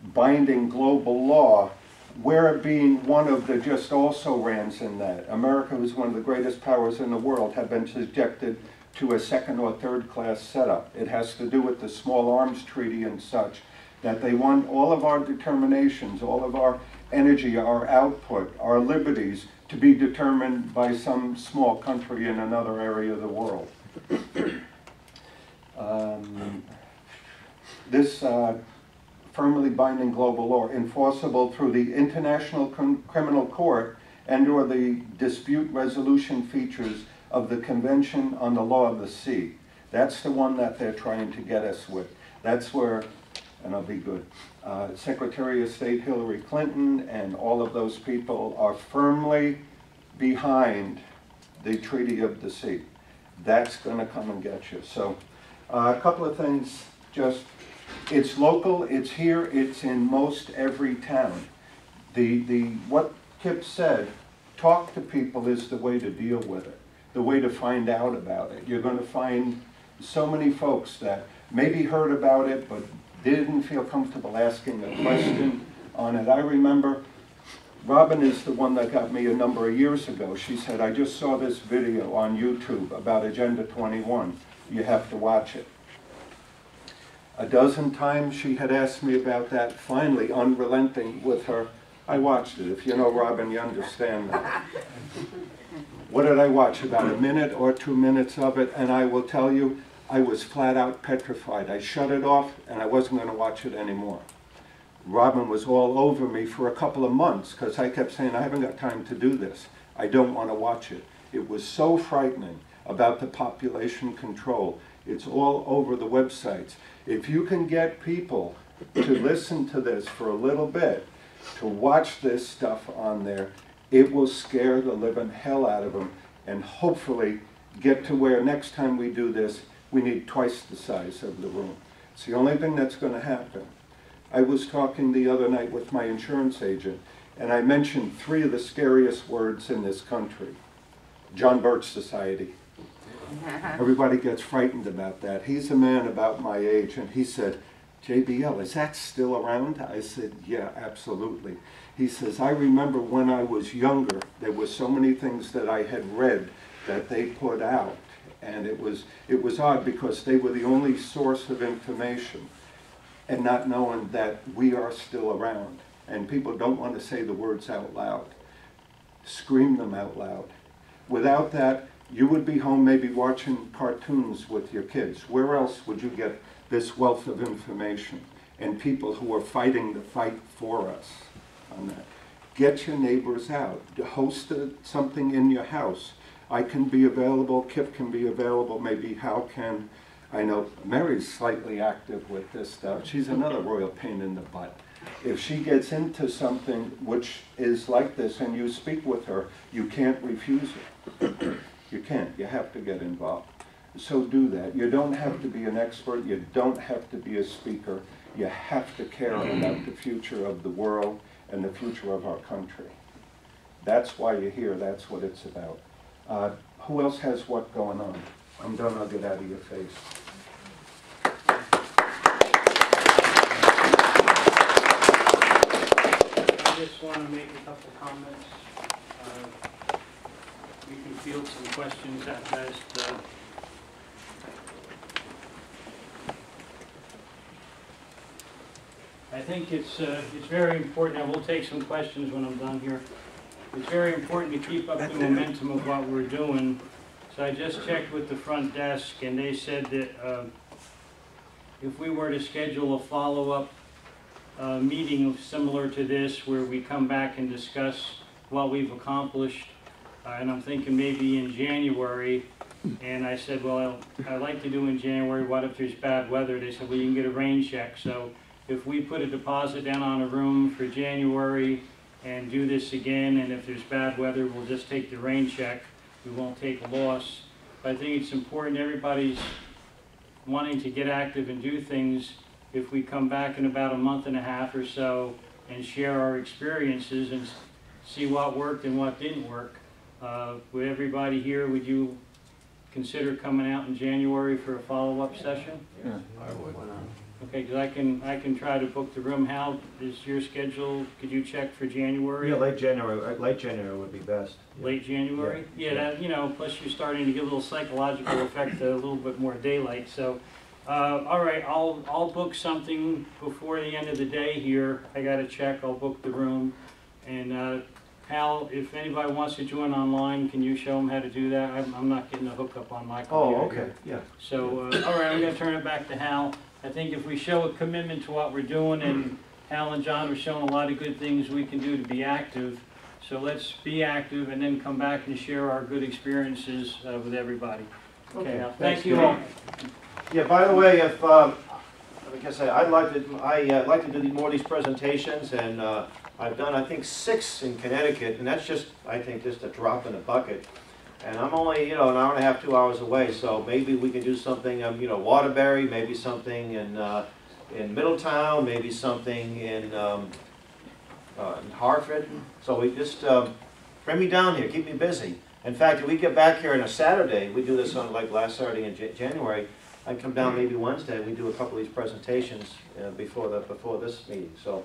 binding global law, we're being one of the just also rans in that. America, who's one of the greatest powers in the world, have been subjected to a second or third class setup. It has to do with the Small Arms Treaty and such, that they want all of our determinations, all of our energy, our output, our liberties to be determined by some small country in another area of the world. This firmly binding global law, enforceable through the International Criminal Court and or the dispute resolution features of the Convention on the Law of the Sea. That's the one that they're trying to get us with. That's where, and I'll be good, Secretary of State Hillary Clinton and all of those people are firmly behind the Treaty of the Sea. That's going to come and get you. So a couple of things, just, it's local, it's here, it's in most every town. What Kip said, talk to people is the way to deal with it, the way to find out about it. You're going to find so many folks that maybe heard about it but didn't feel comfortable asking a question on it. I remember Robin is the one that got me a number of years ago. She said, I just saw this video on YouTube about Agenda 21. You have to watch it. A dozen times she had asked me about that. Finally, unrelenting with her, I watched it. If you know Robin, you understand that. What did I watch? About a minute or 2 minutes of it, and I will tell you, I was flat out petrified. I shut it off, and I wasn't going to watch it anymore. Robin was all over me for a couple of months, because I kept saying, I haven't got time to do this. I don't want to watch it. It was so frightening about the population control. It's all over the websites. If you can get people to listen to this for a little bit, to watch this stuff on there, it will scare the living hell out of them, and hopefully get to where next time we do this, we need twice the size of the room. It's the only thing that's going to happen. I was talking the other night with my insurance agent, and I mentioned 3 of the scariest words in this country. John Birch Society. Everybody gets frightened about that. He's a man about my age, and he said, JBL, is that still around? I said, yeah, absolutely. He says, I remember when I was younger, there were so many things that I had read that they put out, and it was odd because they were the only source of information, and not knowing that we are still around. And people don't want to say the words out loud. Scream them out loud. Without that, you would be home maybe watching cartoons with your kids. Where else would you get this wealth of information and people who are fighting the fight for us on that? Get your neighbors out. Host something in your house. I can be available, Kip can be available, maybe Hal can. I know Mary's slightly active with this stuff. She's another royal pain in the butt. If she gets into something which is like this and you speak with her, you can't refuse it. You can't. You have to get involved. So do that. You don't have to be an expert. You don't have to be a speaker. You have to care about the future of the world and the future of our country. That's why you're here. That's what it's about. Who else has what going on? I'm done. I'll get out of your face. I just want to make a couple comments. We can field some questions at best. I think it's very important, and we'll take some questions when I'm done here. It's very important to keep up the momentum of what we're doing. So I just checked with the front desk, and they said that if we were to schedule a follow-up meeting similar to this, where we come back and discuss what we've accomplished, and I'm thinking maybe in January, and I said, well, I'd like to do in January, what if there's bad weather? They said, well, you can get a rain check. So if we put a deposit down on a room for January and do this again, and if there's bad weather, we'll just take the rain check. We won't take a loss. But I think it's important, everybody's wanting to get active and do things. If we come back in about a month and a half or so and share our experiences and see what worked and what didn't work, would everybody here, would you consider coming out in January for a follow-up session? Yeah, I would. Okay, because I can try to book the room. Hal, is your schedule, could you check for January? Yeah, late January would be best. Yeah. Late January? Yeah, that, you know, plus you're starting to get a little psychological effect, a little bit more daylight, so. All right, I'll book something before the end of the day here. I gotta check, I'll book the room. And Hal, if anybody wants to join online, can you show them how to do that? I'm not getting a hookup on my computer. Oh, okay, here. yeah. So, all right, I'm gonna turn it back to Hal. I think if we show a commitment to what we're doing, and Hal and John are showing a lot of good things we can do to be active. So let's be active and then come back and share our good experiences with everybody. Okay, Hal, thank you all. Yeah, by the way, if, like I say, I'd like to do more of these presentations, and I've done, I think, 6 in Connecticut, and that's just, I think, just a drop in the bucket. And I'm only, you know, an hour and a half, 2 hours away, so maybe we can do something, you know, Waterbury, maybe something in Middletown, maybe something in Hartford. So we just, bring me down here, keep me busy. In fact, if we get back here on a Saturday, we do this on like last Saturday in January, I'd come down maybe Wednesday, we do a couple of these presentations before this meeting, so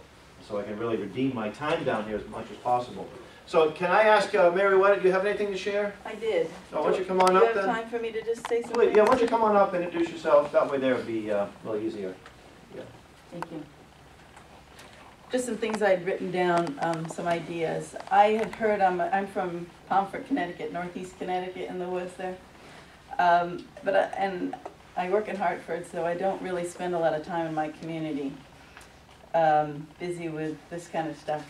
I can really redeem my time down here as much as possible. So can I ask, Mary, do you have anything to share? I did. Oh, why don't you come on up then? Do you have time for me to just say something? Yeah, why don't you come on up and introduce yourself, that way there would be a little easier. Yeah. Thank you. Just some things I'd written down, some ideas. I had heard, I'm from Pomfret, Connecticut, northeast Connecticut in the woods there. And I work in Hartford, so I don't really spend a lot of time in my community, busy with this kind of stuff.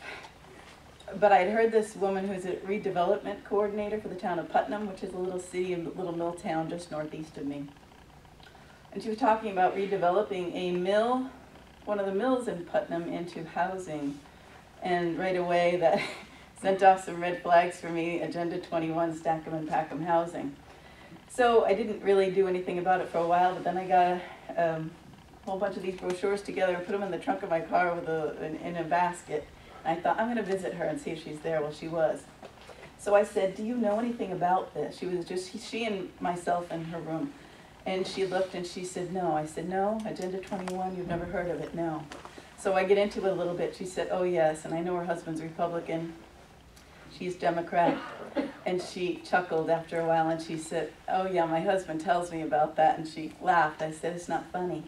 But I'd heard this woman who's a redevelopment coordinator for the town of Putnam, which is a little city, a little mill town just northeast of me. And she was talking about redeveloping a mill, one of the mills in Putnam, into housing. And right away that sent off some red flags for me, Agenda 21, stack 'em and pack 'em housing. So I didn't really do anything about it for a while, but then I got a whole bunch of these brochures together and put them in the trunk of my car with in a basket. And I thought, I'm going to visit her and see if she's there. Well, she was. So I said, do you know anything about this? She was just, she and myself in her room. And she looked and she said, no. I said, no, Agenda 21, you've never heard of it, no. So I get into it a little bit. She said, oh yes, and I know her husband's Republican. She's Democrat. And she chuckled after a while and she said, oh yeah, my husband tells me about that. And she laughed. I said, it's not funny.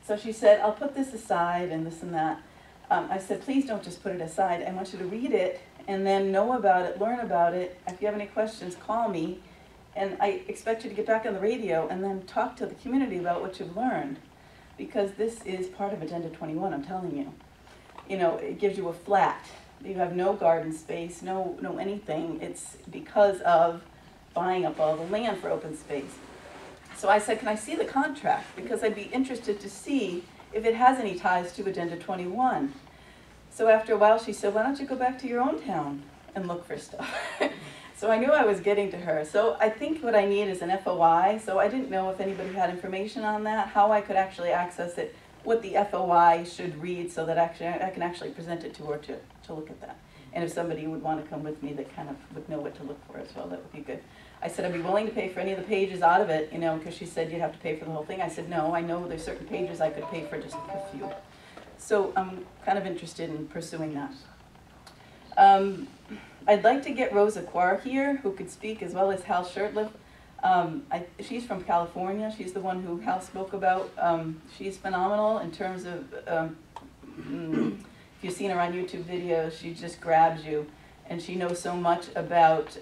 So she said, I'll put this aside and this and that. I said, please don't just put it aside. I want you to read it and then know about it, learn about it. If you have any questions, call me. And I expect you to get back on the radio and then talk to the community about what you've learned. Because this is part of Agenda 21, I'm telling you. You know, it gives you a flat. You have no garden space, no anything. It's because of buying up all the land for open space. So I said, can I see the contract? Because I'd be interested to see if it has any ties to Agenda 21. So after a while she said, why don't you go back to your own town and look for stuff? So I knew I was getting to her. So I think what I need is an FOI. So I didn't know if anybody had information on that, how I could actually access it, what the FOI should read so that actually I can actually present it to her to look at that. And if somebody would want to come with me that kind of would know what to look for as well, that would be good. I said I'd be willing to pay for any of the pages out of it, you know, because she said you'd have to pay for the whole thing. I said, no, I know there's certain pages I could pay for just a few. So I'm kind of interested in pursuing that. I'd like to get Rosa Quar here, who could speak, as well as Hal Shurtleff. She's from California. She's the one who Hal spoke about. She's phenomenal in terms of, if you've seen her on YouTube videos, she just grabs you. And she knows so much about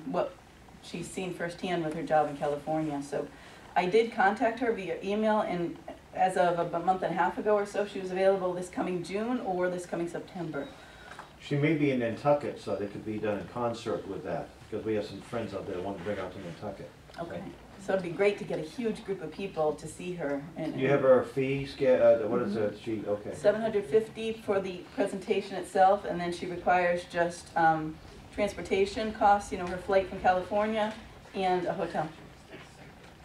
what she's seen firsthand with her job in California. So I did contact her via email, and as of a month and a half ago or so, she was available this coming June or this coming September. She may be in Nantucket, so they could be done in concert with that, because we have some friends out there that want to bring out to Nantucket. Okay. So it'd be great to get a huge group of people to see her. And Do you have her fee? What is it? Okay. $750 for the presentation itself, and then she requires just transportation costs, you know, her flight from California, and a hotel.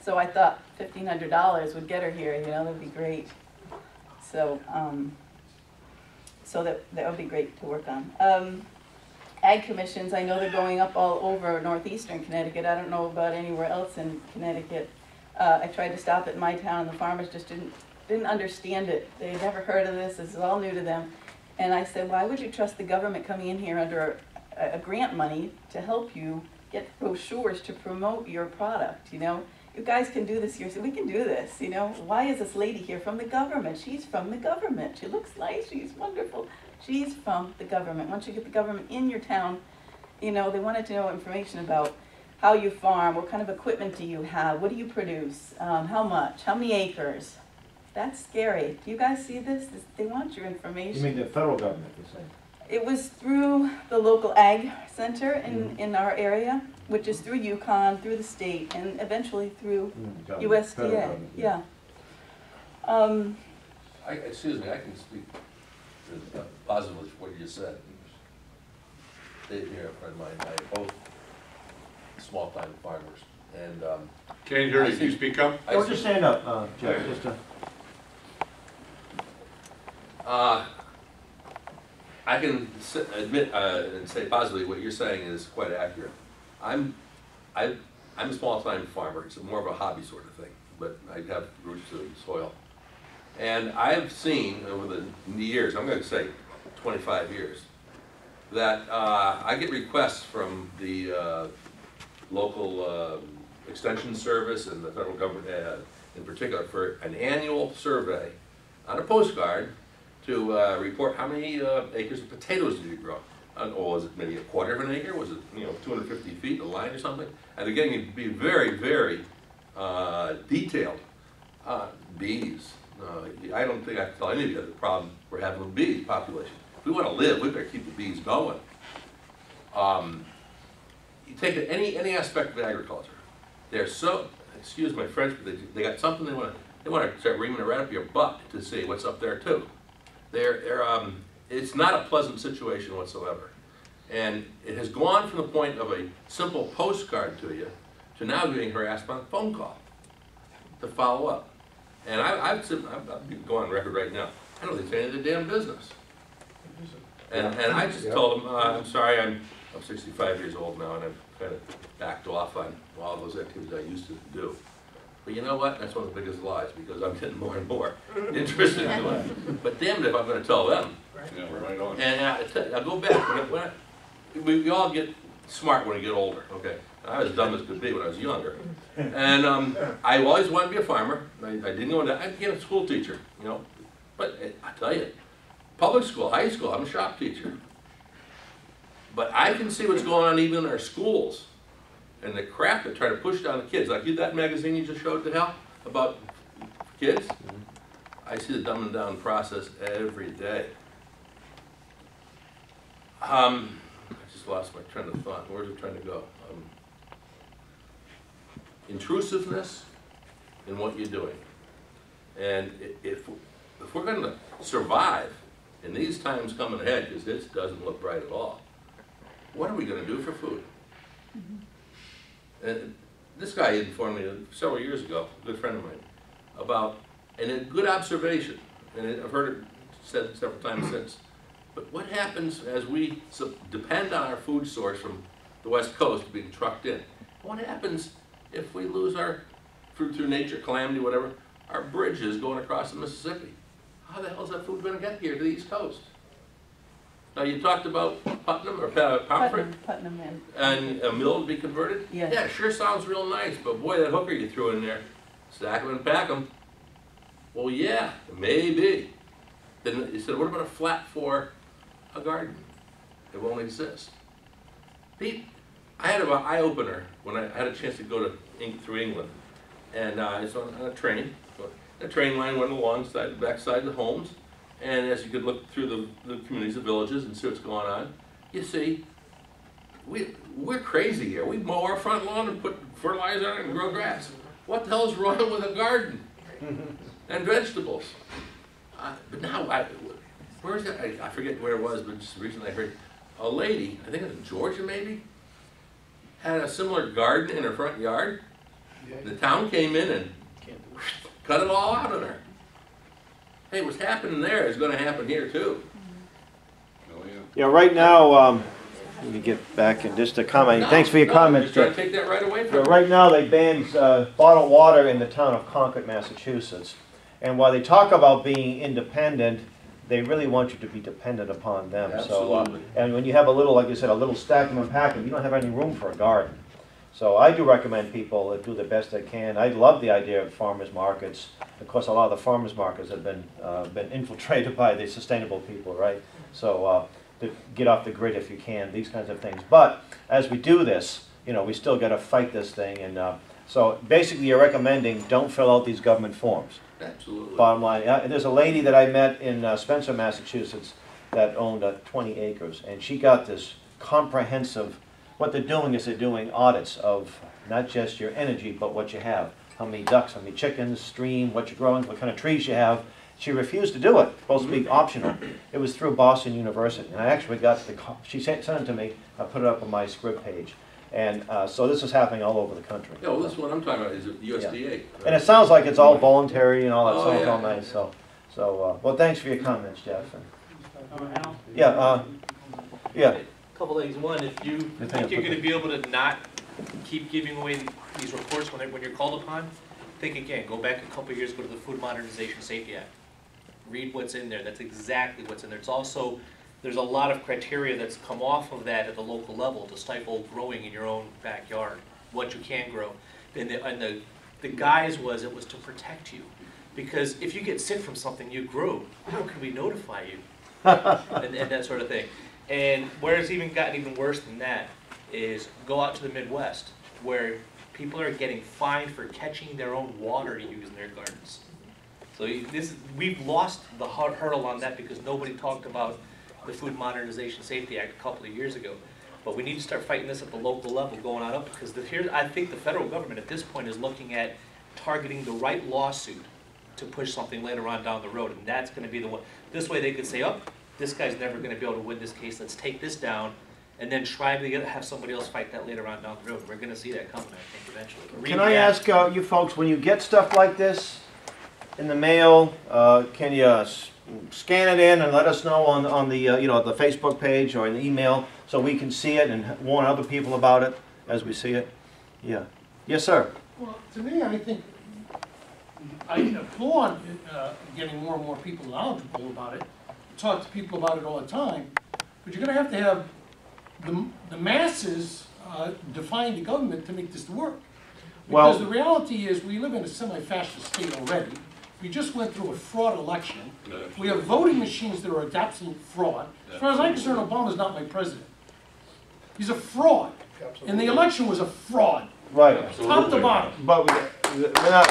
So I thought $1,500 would get her here, you know, that'd be great. So, that would be great to work on. Ag commissions, I know they're going up all over northeastern Connecticut. I don't know about anywhere else in Connecticut. I tried to stop it in my town, and the farmers just didn't didn't understand it. They had never heard of this. This is all new to them. And I said, why would you trust the government coming in here under a grant money to help you get brochures to promote your product, you know? You guys can do this here, so we can do this, you know? Why is this lady here from the government? She's from the government. She looks nice, she's wonderful. She's from the government. Once you get the government in your town, you know, they wanted to know information about how you farm, what kind of equipment do you have, what do you produce, how much, how many acres. That's scary. Do you guys see this? They want your information. You mean the federal government, you're saying? It was through the local ag center in our area, which is through Yukon, through the state, and eventually through Federal USDA. government, Yeah. Excuse me, I can speak positively for what you just said. Dave here, a friend of mine, I both small-time farmers, and Can't hear you, can you speak up? Oh, just stand up, Jeff, just I can admit and say positively what you're saying is quite accurate. I'm a small-time farmer. It's more of a hobby sort of thing, but I have roots to the soil. And I've seen over the years, I'm going to say 25 years, that I get requests from the local extension service and the federal government in particular for an annual survey on a postcard to report how many acres of potatoes did you grow. Or was it maybe a quarter of an acre? Was it 250 feet, a line or something? And they're getting to be very, very detailed. Bees. I don't think I can tell any of you the problem we're having with bee population. If we want to live, we better keep the bees going. You take any aspect of agriculture. They're so, excuse my French, but they got something they want to start reaming it right up your butt to see what's up there too. It's not a pleasant situation whatsoever. And it has gone from the point of a simple postcard to you to now getting harassed by a phone call to follow up. And I'll go on record right now. I don't think it's any of the damn business. And I just told them, I'm sorry, I'm 65 years old now, and I've kind of backed off on all those activities I used to do. But you know what? That's one of the biggest lies, because I'm getting more and more interested in doing it. But damned if I'm going to tell them. Yeah, right on. And I'll go back. We all get smart when we get older, okay? I was dumb as could be when I was younger. And I always wanted to be a farmer. I didn't go into, I became a school teacher, you know. But I tell you, public school, high school, I'm a shop teacher. But I can see what's going on even in our schools. And the crap they try to push down the kids. Like that magazine you just showed to Hal about kids. I see the dumbing down process every day. I just lost my train of thought. Where's it trying to go? Intrusiveness in what you're doing. And if we're going to survive in these times coming ahead, because this doesn't look right at all, what are we going to do for food? And this guy informed me several years ago, a good friend of mine, about, and a good observation, and I've heard it said several times since, but what happens as we depend on our food source from the West Coast being trucked in? What happens if we lose our, through nature, calamity, whatever, our bridges going across the Mississippi? How the hell is that food going to get here to the East Coast? Now, you talked about Putnam or Pomfret? Putnam, and a mill to be converted? Yes. Yeah, sure sounds real nice, but boy, that hooker you threw in there, stack them and pack them. Well, yeah, maybe. Then he said, what about a flat for a garden? It won't exist. Pete, I had an eye-opener when I had a chance to go through England. And it's on a train. The train line went alongside the backside of the homes. And as you could look through the communities, the villages, and see what's going on, you see, we're crazy here. We mow our front lawn and put fertilizer on it and grow grass. What the hell is wrong with a garden and vegetables? But now, where is that? I forget where it was, but just recently I heard a lady, I think it was in Georgia maybe, had a similar garden in her front yard. The town came in and cut it all out on her. Hey, what's happening there is going to happen here too. Oh, yeah. Yeah, right now, let me get back and just a comment. Thanks for your comments, Just trying Jeff. to take that right away Yeah, from her. right now they banned bottled water in the town of Concord, Massachusetts. And while they talk about being independent, they really want you to be dependent upon them. Absolutely. So, and when you have a little, like you said, a little stack 'em and pack 'em, you don't have any room for a garden. So I do recommend people that do the best they can. I love the idea of farmers markets. Of course, a lot of the farmers markets have been infiltrated by the sustainable people, right? So to get off the grid if you can, these kinds of things. But as we do this, you know, we still got to fight this thing. And so basically, you're recommending don't fill out these government forms. Absolutely. Bottom line, there's a lady that I met in Spencer, Massachusetts, that owned 20 acres, and she got this comprehensive. What they're doing is they're doing audits of not just your energy, but what you have. How many ducks, how many chickens, stream, what you're growing, what kind of trees you have. She refused to do it. It's supposed to be optional. It was through Boston University. And I actually got she sent it to me. I put it up on my script page. And so this is happening all over the country. Yeah, well, this is what I'm talking about, is USDA. Right? And it sounds like it's all voluntary and all that. Oh, Sounds yeah. all nice. So well, thanks for your comments, Jeff. Al? Yeah. Couple things. One, if you think you're going to be able to not keep giving away these reports when you're called upon, think again. Go back a couple of years, go to the Food Modernization Safety Act. Read what's in there. That's exactly what's in there. It's also, there's a lot of criteria that's come off of that at the local level to stifle growing in your own backyard, what you can grow. And the guise was, it was to protect you. Because if you get sick from something you grew, how can we notify you? and that sort of thing. And where it's even gotten even worse than that is go out to the Midwest, where people are getting fined for catching their own water to use in their gardens. So we've lost the hurdle on that because nobody talked about the Food Modernization Safety Act a couple of years ago. But we need to start fighting this at the local level, going on up, because I think the federal government at this point is looking at targeting the right lawsuit to push something later on down the road, and that's going to be the one. This way they could say, oh, this guy's never going to be able to win this case, let's take this down, and then try to have somebody else fight that later on down the road. We're going to see that coming, I think, eventually. Can I ask you folks, when you get stuff like this in the mail, can you scan it in and let us know on the the Facebook page or an email so we can see it and warn other people about it as we see it? Yeah. Yes, sir. Well, to me, I think I applaud getting more and more people knowledgeable about it. Talk to people about it all the time, but you're going to have the masses define the government to make this work. Because the reality is we live in a semi-fascist state already. We just went through a fraud election. We have voting machines that are an absolute fraud. As far as I'm concerned, Obama's not my president. He's a fraud. And the election was a fraud. Right. Top to bottom. But we're not.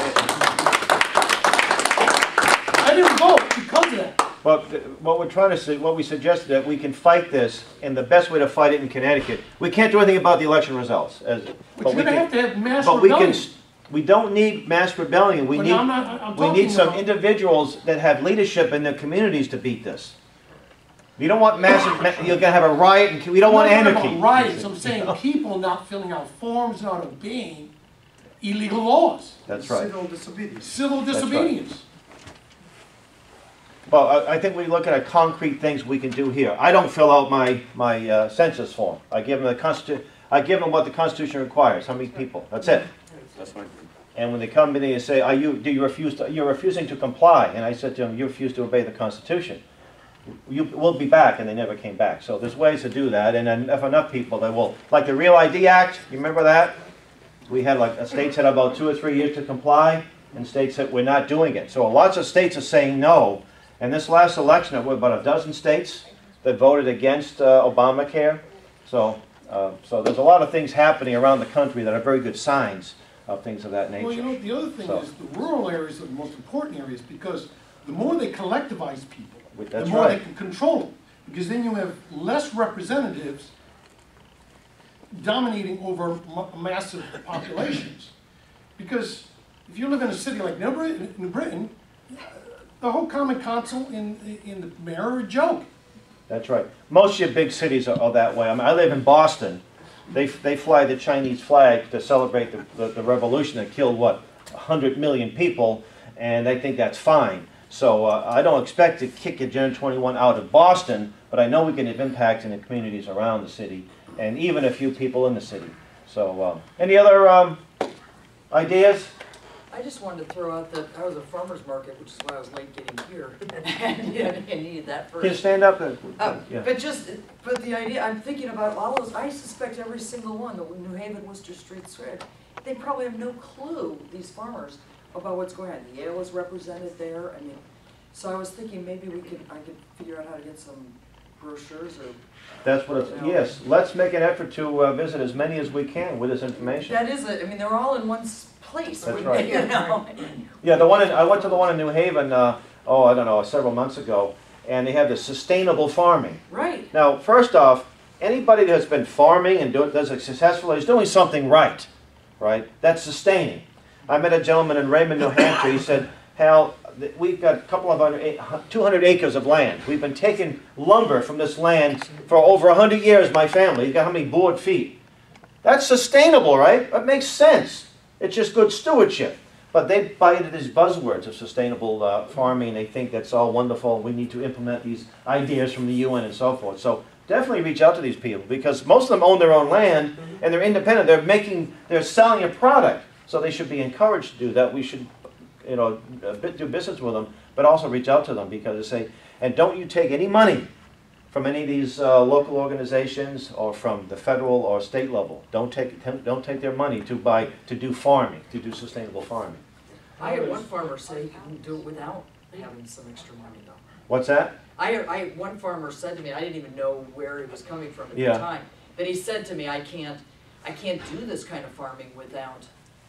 I didn't vote because of that. But what we're trying to say, what we suggested, that we can fight this, and the best way to fight it in Connecticut, we can't do anything about the election results. But you're going to have mass rebellion. We don't need mass rebellion. We need some individuals that have leadership in their communities to beat this. You don't want massive. You're going to have a riot, and we don't want anarchy. I'm not riots. I'm saying people not filling out forms, not obeying illegal laws. That's right. Civil disobedience. Civil disobedience. Well, I think we look at concrete things we can do here. I don't fill out my census form. I give them I give them what the Constitution requires. How many people? That's it. That's fine. And when they come to me and say, you're refusing to comply, and I said to them, you refuse to obey the Constitution. We'll be back, and they never came back. So there's ways to do that, and then if enough people, they will. Like the Real ID Act, you remember that? We had states had about 2 or 3 years to comply, and states said we're not doing it. So lots of states are saying no. And this last election, there were about a dozen states that voted against Obamacare. So there's a lot of things happening around the country that are very good signs of things of that nature. Well, the other thing is the rural areas are the most important areas because the more they collectivize people, the more they can control them. Because then you have less representatives dominating over massive populations. Because if you live in a city like New Britain, the whole common council and the mayor are a joke. That's right. Most of your big cities are that way. I mean, I live in Boston. They fly the Chinese flag to celebrate the revolution that killed, 100 million people, and they think that's fine. So I don't expect to kick Agenda 21 out of Boston, but I know we can have impact in the communities around the city, and even a few people in the city. So any other ideas? I just wanted to throw out that I was a farmer's market, which is why I was late getting here. And I needed that Can you first. stand up? Yeah. But the idea, I'm thinking about all those, I suspect every single one, the New Haven, Worcester Street Square, they probably have no clue, these farmers, about what's going on. Yale is represented there, I mean, so I was thinking maybe I could figure out how to get some brochures or. That's what it's, yes, let's make an effort to visit as many as we can with this information. That is it, I mean, they're all in one place. That's wouldn't right. they, you know? Yeah, I went to the one in New Haven, I don't know, several months ago, and they have the sustainable farming. Right. Now, first off, anybody that's been farming and does it successfully is doing something right, right? That's sustaining. I met a gentleman in Raymond, New Hampshire. He said, Hal, we've got a couple of 200 acres of land. We've been taking lumber from this land for over 100 years, my family. You've got how many board feet? That's sustainable, right? That makes sense. It's just good stewardship. But they buy into these buzzwords of sustainable farming, and they think that's all wonderful. We need to implement these ideas from the UN and so forth. So definitely reach out to these people, because most of them own their own land and they're independent. They're selling a product, so they should be encouraged to do that. We should, you know, do business with them, but also reach out to them, because they say, and don't you take any money from any of these local organizations or from the federal or state level. Don't take their money to do farming, to do sustainable farming. I had one farmer say he couldn't do it without having some extra money though. What's that? One farmer said to me, I didn't even know where it was coming from at Yeah. the time, but he said to me, I can't do this kind of farming without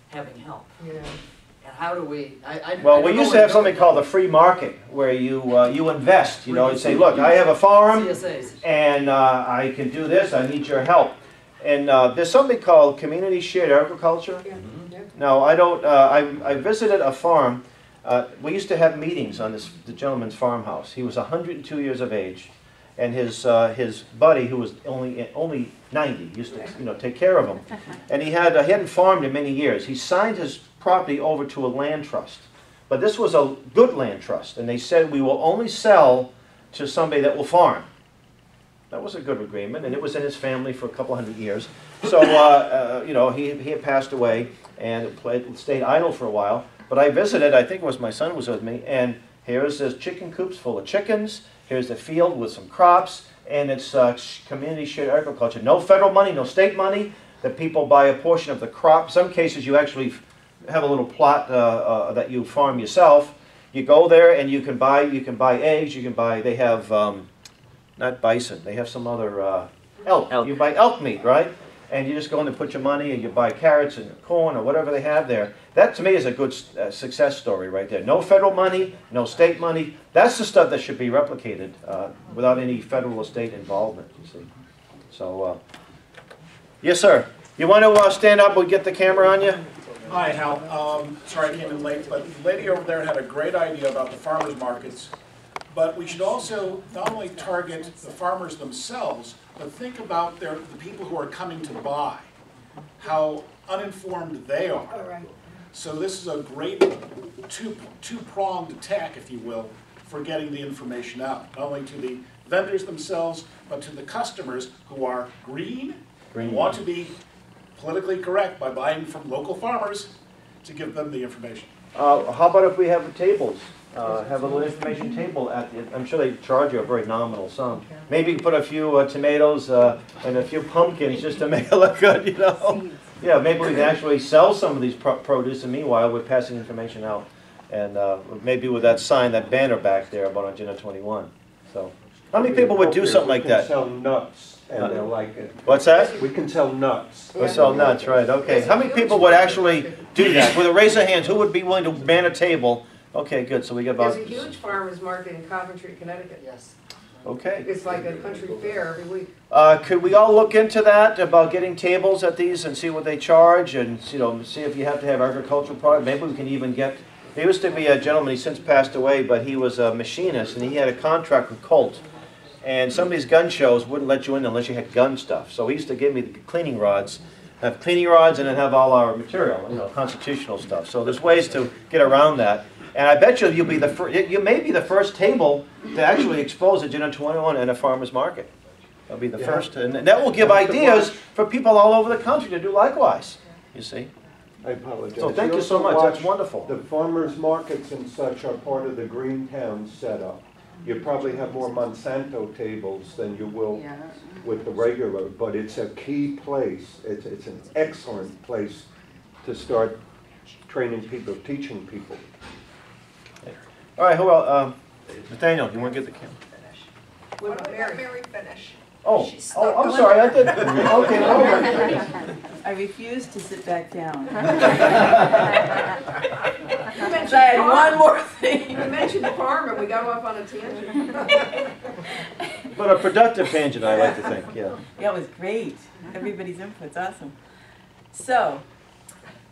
having help. Yeah. And how do we, Well, we used to have something called the free market, where you invest. You know, you say, look, I have a farm, CSAs. and I can do this. I need your help. And there's something called community shared agriculture. Yeah. Now, I don't. I visited a farm. We used to have meetings on the gentleman's farmhouse. He was 102 years of age, and his buddy, who was only 90, used to take care of him. And he hadn't farmed in many years. He signed his property over to a land trust, but this was a good land trust, and they said we will only sell to somebody that will farm. That was a good agreement, and it was in his family for a couple hundred years. So he had passed away, and it stayed idle for a while. But I visited. I think it was my son was with me, and here's this chicken coops full of chickens. Here's the field with some crops, and it's community shared agriculture. No federal money, no state money. The people buy a portion of the crop. In some cases, you actually have a little plot that you farm yourself. You go there and you can buy eggs. They have not bison. They have some other elk. You buy elk meat, right? And you just go in and put your money, and you buy carrots and corn or whatever they have there. That to me is a good success story right there. No federal money, no state money. That's the stuff that should be replicated without any federal or state involvement. You see. So, yes, sir. You want to stand up? We'll get the camera on you. Hi, Hal. Sorry I came in late, but the lady over there had a great idea about the farmers markets. But we should also not only target the farmers themselves, but think about the people who are coming to buy, how uninformed they are. All right. So this is a great two-pronged attack, if you will, for getting the information out, not only to the vendors themselves, but to the customers who are green. Want to be politically correct by buying from local farmers, to give them the information. How about if we have the tables? Have a little information table at the, I'm sure they charge you a very nominal sum. Maybe put a few tomatoes and a few pumpkins just to make it look good, you know. Yeah, maybe we can actually sell some of these produce, and meanwhile we're passing information out. And maybe with that sign, that banner back there about Agenda 21. So, how many people would do something like that? We can sell nuts, and they'll like it. What's that? We can sell nuts. We sell nuts, right, okay. How many people would actually do that? With a raise of hands, who would be willing to man a table? Okay, good, so we get about... There's a huge farmers market in Coventry, Connecticut. Yes. Okay. It's like a country fair every week. Could we all look into that, about getting tables at these and see what they charge, and see if you have to have agricultural product? Maybe we can even get... There used to be a gentleman, he's since passed away, but he was a machinist, and he had a contract with Colt. And some of these gun shows wouldn't let you in unless you had gun stuff. So he used to give me the cleaning rods, and then have all our material, constitutional stuff. So there's ways to get around that. And I bet you may be the first table to actually expose Agenda 21 in a farmer's market. That'll be the first, and that will give ideas for people all over the country to do likewise, you see. I apologize. So thank you so also much, that's watch wonderful. The farmers markets and such are part of the Greentown setup. You probably have more Monsanto tables than you will Yeah. with the regular, but it's a key place. It's an excellent place to start training people, teaching people. All right, who else? Nathaniel, you want to get the camera? What about Mary finish? Oh, I'm sorry, I did, okay. I refuse to sit back down. You I mentioned had farm. one more thing. You mentioned the farm and we got off on a tangent. But a productive tangent, I like to think, yeah. Yeah, it was great. Everybody's input's awesome. So,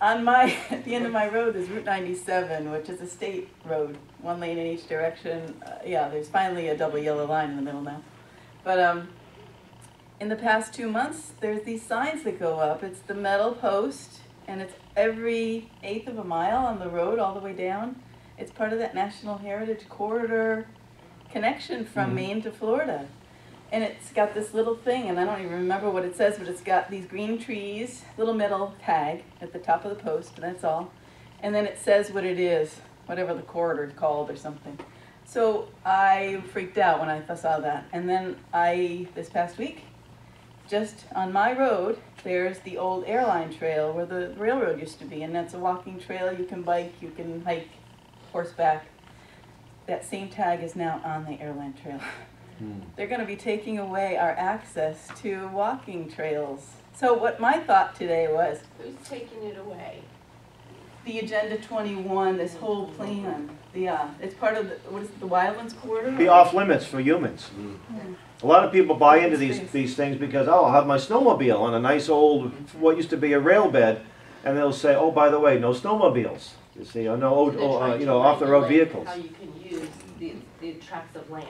on my, at the end of my road is Route 97, which is a state road, one lane in each direction. Yeah, there's finally a double yellow line in the middle now. But in the past 2 months, there's these signs that go up. It's the metal post, and it's every 1/8 of a mile on the road all the way down. It's part of that National Heritage Corridor connection from Maine to Florida. And it's got this little thing, and I don't even remember what it says, but it's got these green trees, little metal tag at the top of the post, and that's all. And then it says what it is, whatever the corridor is called or something. So I freaked out when I saw that. And then this past week, just on my road, there's the old airline trail where the railroad used to be, and that's a walking trail. You can bike, you can hike, horseback. That same tag is now on the airline trail. They're going to be taking away our access to walking trails. So what my thought today was, Who's taking it away? the Agenda 21, this whole plan, it's part of the, what is it, the Wildlands Corridor? Be off limits for humans. A lot of people buy into these things because, oh, I'll have my snowmobile on a nice old, what used to be a rail bed, and they'll say, oh, by the way, no snowmobiles. You see, or no, off-the-road vehicles. How you can use the tracts of land.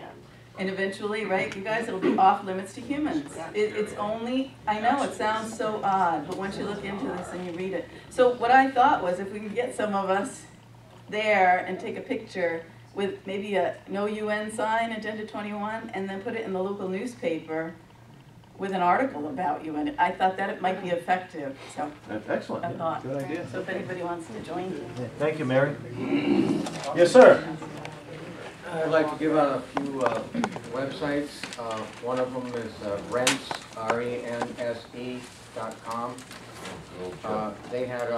And eventually, right, you guys, it'll be off limits to humans. It's only, I know it sounds so odd, but once you look into this and you read it. So what I thought was if we could get some of us there and take a picture with maybe a no UN sign, Agenda 21, and then put it in the local newspaper with an article about you in it. I thought that it might be effective, so That's excellent, I yeah, thought. good idea. So if anybody wants to join me. Thank you, Mary. Yes, sir. I'd like to give out a few websites. One of them is rents, rense.com. They had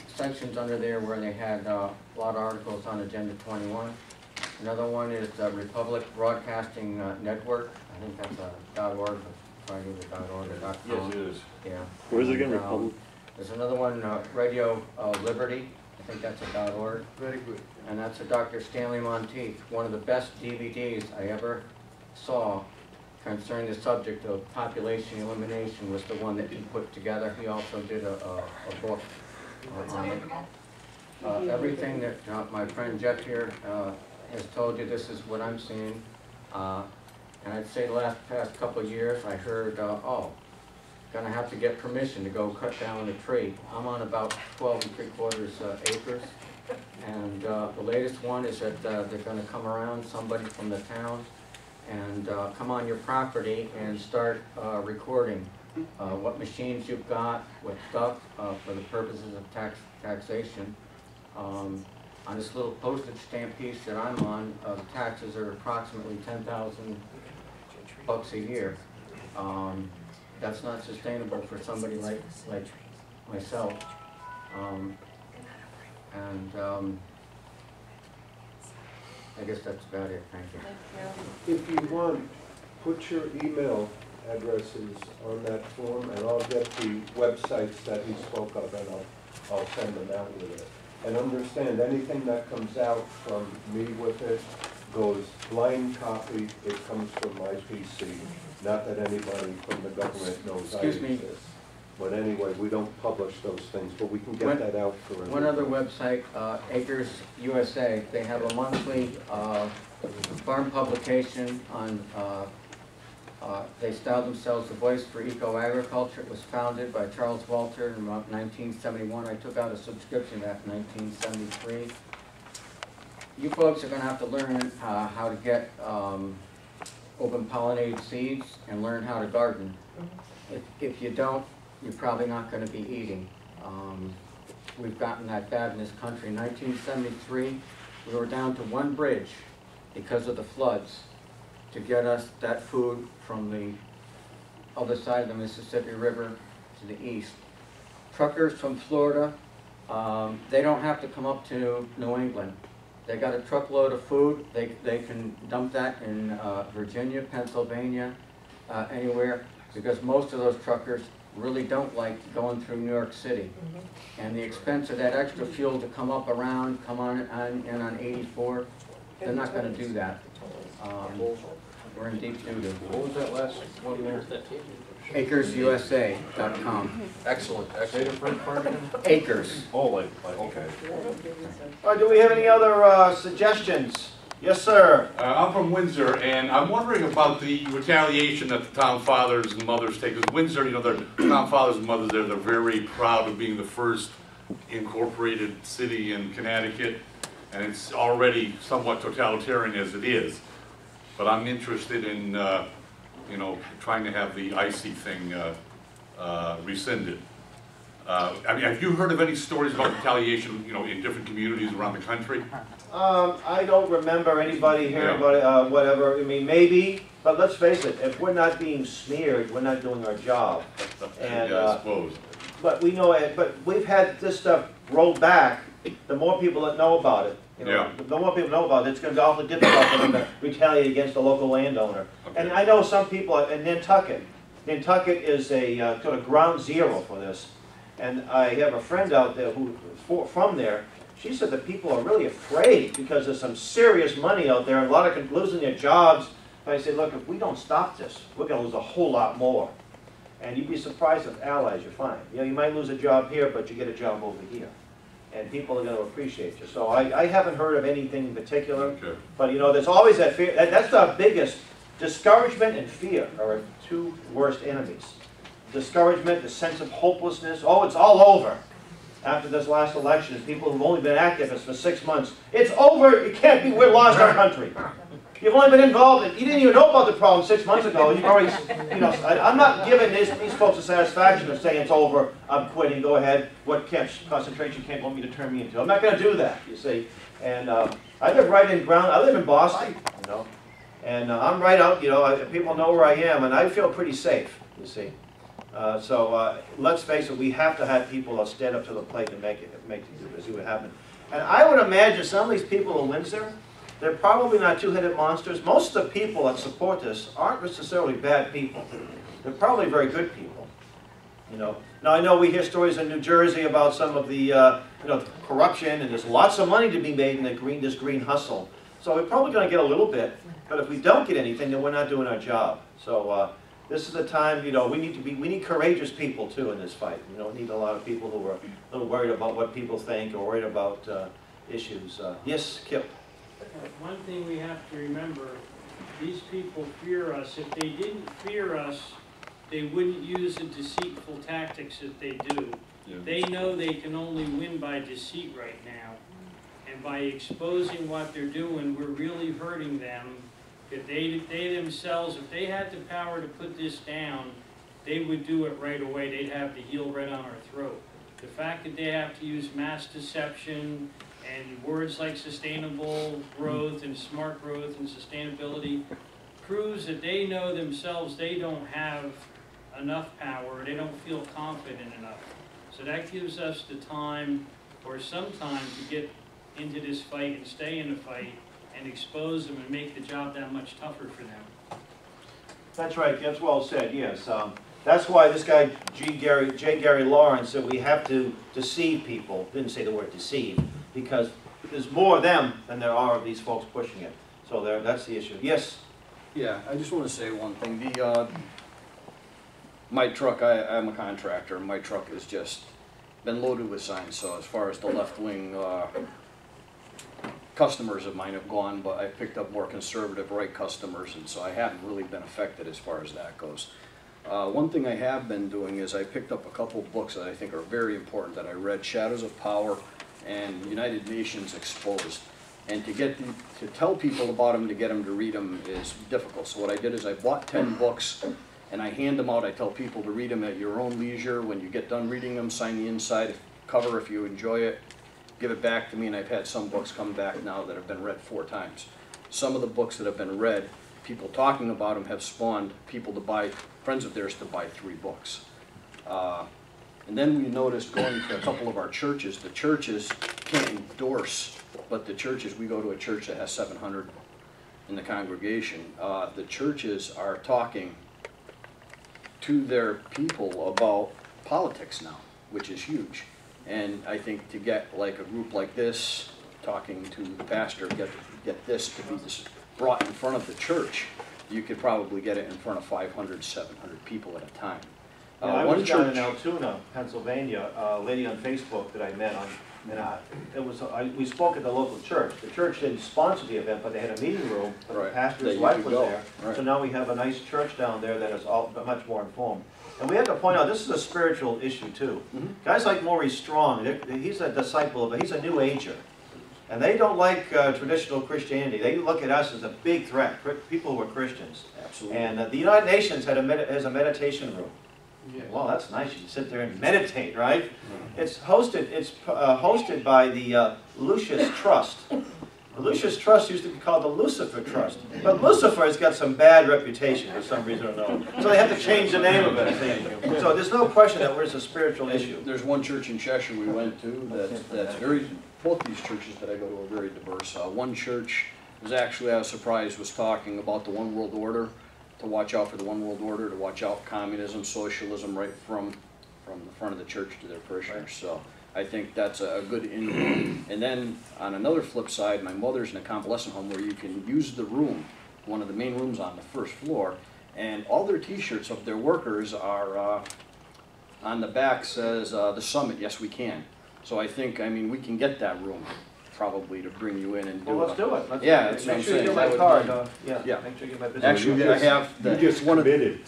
sections under there where they had a lot of articles on Agenda 21. Another one is Republic Broadcasting Network. I think that's .org, probably .org or .com. Yes, it is. Yeah. Where is it again, Republic? There's another one, Radio Liberty. I think that's a .org. Very good. And that's a Dr. Stanley Monteith, one of the best DVDs I ever saw concerning the subject of population elimination was the one that he put together. He also did a book on it. Everything that my friend Jeff here has told you, this is what I'm seeing. And I'd say the past couple of years I heard, gonna have to get permission to go cut down a tree. I'm on about 12 3/4 acres. And the latest one is that they're going to come around, somebody from the town, and come on your property and start recording what machines you've got, what stuff, for the purposes of taxation. On this little postage stamp piece that I'm on, the taxes are approximately $10,000 a year. That's not sustainable for somebody like myself. I guess that's about it, thank you. If you want, put your email addresses on that form, and I'll get the websites that he spoke of, and I'll send them out with it. And understand, anything that comes out from me with it goes blind copy, it comes from my PC. Not that anybody from the government knows I Excuse me. exist. But anyway, we don't publish those things, but we can get that out for everyone. One other website, Acres USA, they have a monthly farm publication on, they style themselves the Voice for Eco-Agriculture. It was founded by Charles Walter in about 1971. I took out a subscription at 1973. You folks are going to have to learn how to get open pollinated seeds and learn how to garden. If you don't, you're probably not going to be eating. we've gotten that bad in this country. In 1973, we were down to one bridge because of the floods to get us that food from the other side of the Mississippi River to the east. Truckers from Florida, they don't have to come up to New England. They got a truckload of food. They can dump that in Virginia, Pennsylvania, anywhere, because most of those truckers really don't like going through New York City. And the expense of that extra fuel to come up around, come on in on 84, they're not going to do that. We're in deep doo-doo. What was that last one there? AkersUSA.com. Excellent, excellent. Acres. Oh, like, okay. All right, do we have any other suggestions? Yes, sir. I'm from Windsor, and I'm wondering about the retaliation that the town fathers and mothers take. Because Windsor, you know, the town fathers and mothers there, they're very proud of being the first incorporated city in Connecticut, and it's already somewhat totalitarian as it is. But I'm interested in, you know, trying to have the icy thing rescinded. I mean, have you heard of any stories about retaliation, you know, in different communities around the country? I don't remember anybody hearing about it, whatever. I mean, maybe, but let's face it, if we're not being smeared, we're not doing our job. And, yeah, I suppose. But we know it, but we've had this stuff rolled back, the more people that know about it. You know, Yeah. the more people know about it, it's going to be awfully difficult for them to retaliate against a local landowner. Okay. And I know some people in Nantucket. Nantucket is a sort of ground zero for this. And I have a friend out there who's from there. She said that people are really afraid because there's some serious money out there, and a lot of people losing their jobs. And I said, look, if we don't stop this, we're going to lose a whole lot more. And you'd be surprised if allies you find. You know, you might lose a job here, but you get a job over here. And people are going to appreciate you. So I haven't heard of anything in particular. Okay. But, you know, there's always that fear. That's the biggest. Discouragement and fear are our two worst enemies. Discouragement, the sense of hopelessness. Oh, it's all over. After this last election, people who've only been activists for 6 months. It's over. It can't be. We're lost our country. You've only been involved in, you didn't even know about the problem 6 months ago. You've already, you know, I'm not giving these folks the satisfaction of saying it's over, I'm quitting, go ahead. What concentration camp want me to turn me into? I'm not going to do that, you see. And I live right in I live in Boston, you know. And I'm right out, you know, people know where I am, and I feel pretty safe, you see. So let's face it, we have to have people that stand up to the plate and make it see what happens. And I would imagine some of these people in Windsor, they're probably not two-headed monsters. Most of the people that support this aren't necessarily bad people. They're probably very good people, you know. Now I know we hear stories in New Jersey about some of the you know, corruption, and there's lots of money to be made in this green hustle. So we're probably going to get a little bit, but if we don't get anything, then we're not doing our job. So this is the time, you know, we need courageous people too in this fight. We don't need a lot of people who are a little worried about what people think or worried about issues. Yes, Kip. One thing we have to remember, these people fear us. If they didn't fear us, they wouldn't use the deceitful tactics that they do. Yeah. They know they can only win by deceit right now. And by exposing what they're doing, we're really hurting them. If they themselves, if they had the power to put this down, they would do it right away. They'd have the heel right on our throat. The fact that they have to use mass deception and words like sustainable growth and smart growth and sustainability proves that they know themselves they don't have enough power, they don't feel confident enough. So that gives us the time, or some time, to get into this fight and stay in the fight and expose them and make the job that much tougher for them. That's right, that's well said, yes. That's why this guy, J. Gary Lawrence, said we have to deceive people. Didn't say the word deceive, because there's more of them than there are of these folks pushing it. So that's the issue. Yes? Yeah, I just want to say one thing. My truck, I'm a contractor. My truck has just been loaded with signs. So as far as the left-wing customers of mine have gone, but I picked up more conservative right customers, and so I haven't really been affected as far as that goes. One thing I have been doing is I picked up a couple books that I think are very important that I read, Shadows of Power and United Nations Exposed. And to tell people about them, to get them to read them is difficult. So what I did is I bought 10 books and I hand them out. I tell people to read them at your own leisure. When you get done reading them, sign the inside. cover if you enjoy it. Give it back to me, and I've had some books come back now that have been read 4 times. Some of the books that have been read, people talking about them have spawned people to buy, friends of theirs to buy 3 books. And then we noticed going to a couple of our churches, the churches can't endorse, but the churches, we go to a church that has 700 in the congregation. The churches are talking to their people about politics now, which is huge. And I think to get like a group like this, talking to the pastor, get this to be brought in front of the church, you could probably get it in front of 500, 700 people at a time. Yeah, I was down in Altoona, Pennsylvania, a lady on Facebook that I met on, and we spoke at the local church. The church didn't sponsor the event, but they had a meeting room, but the pastor's wife was there. Right. So now we have a nice church down there that is much more informed. And we have to point out, this is a spiritual issue too. Guys like Maurice Strong, he's a disciple of, he's a New Ager. And they don't like traditional Christianity. They look at us as a big threat, people who are Christians. Absolutely. And the United Nations has a meditation room. Yeah. Well, that's nice. You can sit there and meditate, right? Mm-hmm. It's hosted by the Lucius Trust. The Lucius Trust used to be called the Lucifer Trust. But Lucifer has got some bad reputation for some reason or another. So they have to change the name of it. So there's no question that it's a spiritual issue. There's one church in Cheshire we went to that's very, both these churches that I go to are very diverse. One church was actually, I was surprised, was talking about the one world order, to watch out for the one world order, to watch out communism, socialism, right from the front of the church to their parishioners. So I think that's a good input. And then on another flip side, my mother's in a convalescent home where you can use the room, one of the main rooms on the first floor, and all their t-shirts of their workers are on the back says, the summit, yes we can. So I think, I mean, we can get that room probably to bring you in and do it. Well, let's do it. That's what I'm saying. Make sure you get my card. Yeah. Make sure you get my business. Actually, I have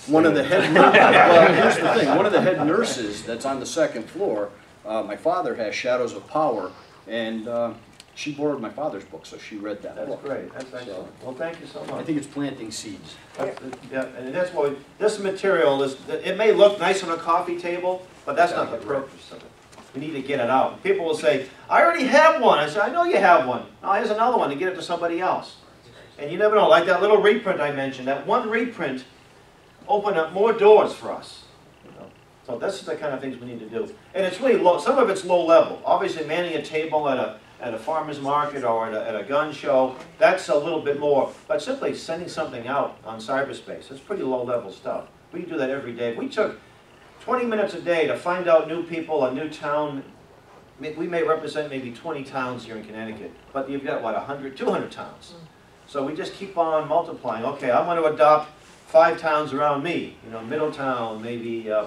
one of the head. Well, here's the thing. One of the head nurses that's on the second floor. My father has Shadows of Power, and she borrowed my father's book, so she read that book. That's great. That's excellent. Well, thank you so much. I think it's planting seeds. Yeah, and that's what this material is. It may look nice on a coffee table, but that's not the purpose of it. We need to get it out. People will say, I already have one. I say, I know you have one. Oh, here's another one to get it to somebody else. And you never know, like that little reprint I mentioned, that one reprint opened up more doors for us. So this is the kind of things we need to do. And it's really low, some of it's low level. Obviously manning a table at a farmer's market or at a gun show, that's a little bit more. But simply sending something out on cyberspace, it's pretty low level stuff. We do that every day. We took 20 minutes a day to find out new people, a new town. We may represent maybe 20 towns here in Connecticut, but you've got, what, 100, 200 towns. So we just keep on multiplying. Okay, I want to adopt 5 towns around me, Middletown, maybe